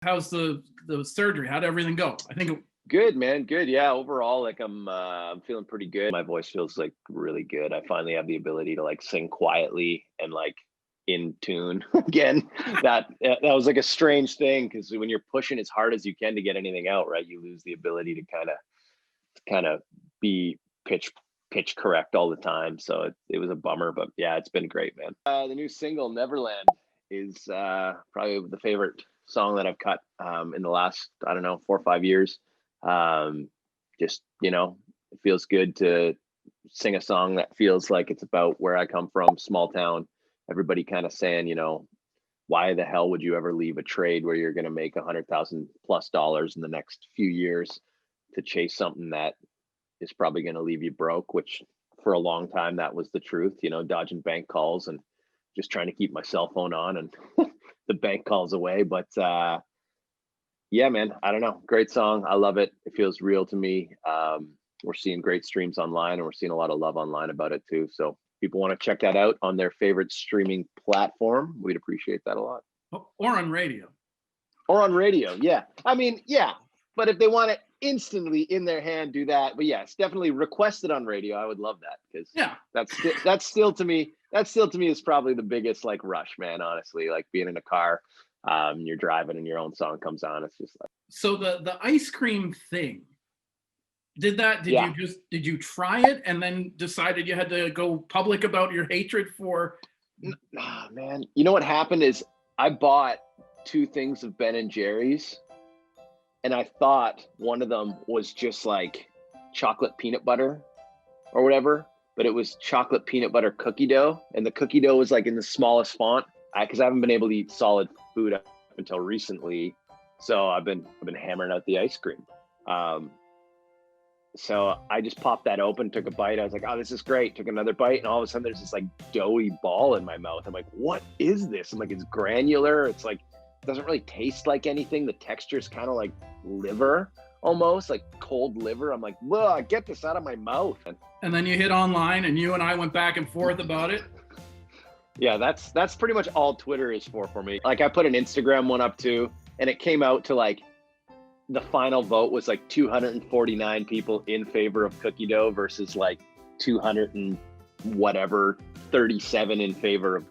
How's the surgery? How'd everything go? I think Good, man. Good. Yeah. Overall, like I'm feeling pretty good. My voice feels like really good. I finally have the ability to like sing quietly and like in tune again. That was like a strange thing because when you're pushing as hard as you can to get anything out, right, you lose the ability to kind of be pitch correct all the time. So it was a bummer, but yeah, it's been great, man. The new single Neverland is probably the favorite song that I've cut in the last, I don't know, 4 or 5 years. Just, it feels good to sing a song that feels like it's about where I come from, small town. Everybody kind of saying, why the hell would you ever leave a trade where you're going to make $100,000+ in the next few years to chase something that is probably going to leave you broke, which for a long time, that was the truth, dodging bank calls and just trying to keep my cell phone on and the bank calls away. But yeah, man, I don't know. Great song. I love it. It feels real to me. We're seeing great streams online and we're seeing a lot of love online about it too. So people want to check that out on their favorite streaming platform. We'd appreciate that a lot. Or on radio. Or on radio. Yeah. I mean, yeah. But if they want it instantly in their hand, do that. But yeah, it's definitely requested on radio. I would love that because that's still to me is probably the biggest like rush, man. Honestly, like being in a car, you're driving and your own song comes on. It's just like, so the ice cream thing. Did you try it and then decided you had to go public about your hatred for? Nah, man. You know what happened is I bought 2 things of Ben and Jerry's and I thought one of them was just like chocolate peanut butter or whatever, but it was chocolate peanut butter cookie dough. And the cookie dough was like in the smallest font because I haven't been able to eat solid food up until recently. So I've been hammering out the ice cream. So I just popped that open, took a bite. I was like, oh, this is great. Took another bite. And all of a sudden there's this like doughy ball in my mouth. I'm like, what is this? I'm like, it's granular. It's like, it doesn't really taste like anything. The texture is kind of like liver, almost like cold liver. I'm like, well, get this out of my mouth. And then you hit online and you and I went back and forth about it. Yeah, that's pretty much all Twitter is for me. Like I put an Instagram one up too, and it came out to like, the final vote was like 249 people in favor of cookie dough versus like 200 and whatever 37 in favor of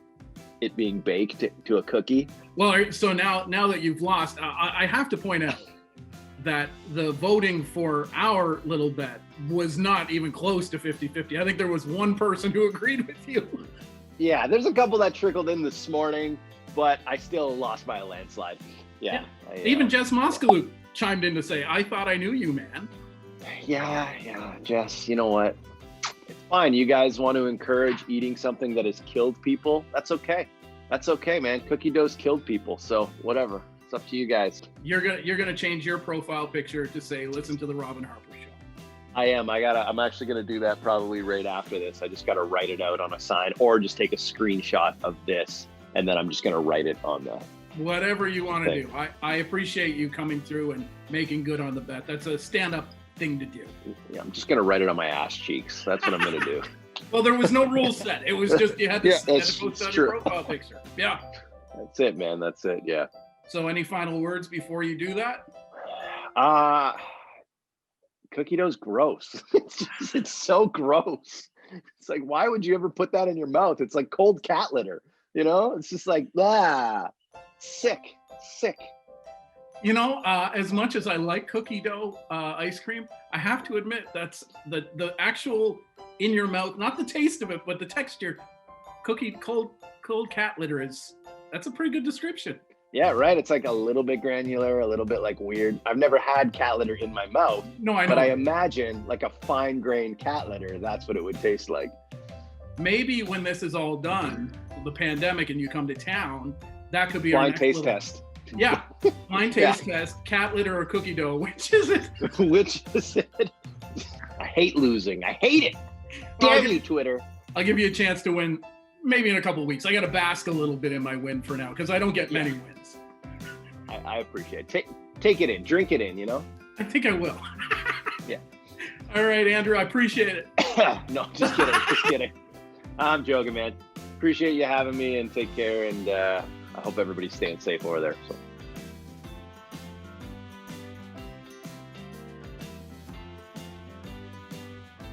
it being baked to a cookie. Well, so now that you've lost, I have to point out that the voting for our little bet was not even close to 50-50. I think there was one person who agreed with you. Yeah, there's a couple that trickled in this morning, but I still lost by a landslide. Yeah. Even Jess Moskaluk chimed in to say, I thought I knew you, man. Yeah, Jess, you know what? It's fine. You guys want to encourage eating something that has killed people? That's okay. That's okay, man. Cookie dough's killed people, so whatever. It's up to you guys. You're gonna change your profile picture to say, listen to the Robin Harper Show. I am. I'm actually gonna do that probably right after this. I just gotta write it out on a sign or just take a screenshot of this and then I'm just gonna write it on the whatever you want to do. I appreciate you coming through and making good on the bet. That's a stand-up thing to do. Yeah, I'm just going to write it on my ass cheeks. That's what I'm going to do. Well, there was no rule set. It was just you had to post on your profile picture. Yeah. That's it, man. That's it. Yeah. So any final words before you do that? Cookie dough's gross. It's so gross. It's like, why would you ever put that in your mouth? It's like cold cat litter. It's just like, sick. As much as I like cookie dough ice cream, I have to admit that's the actual in your mouth, not the taste of it, but the texture. Cold cat litter that's a pretty good description. Yeah, right. It's like a little bit granular, a little bit like weird. I've never had cat litter in my mouth. No, I know. But I imagine like a fine grained cat litter, that's what it would taste like. Maybe when this is all done, the pandemic, and you come to town, that could be blind taste test. Yeah, blind taste test, cat litter or cookie dough. Which is it? Which is it? I hate losing. I hate it. Damn you, Twitter. I'll give you a chance to win maybe in a couple of weeks. I got to bask a little bit in my win for now because I don't get many wins. I appreciate it. Take it in. Drink it in, I think I will. Yeah. All right, Andrew, I appreciate it. No, just kidding. Just kidding. I'm joking, man. Appreciate you having me and take care. And I hope everybody's staying safe over there. So.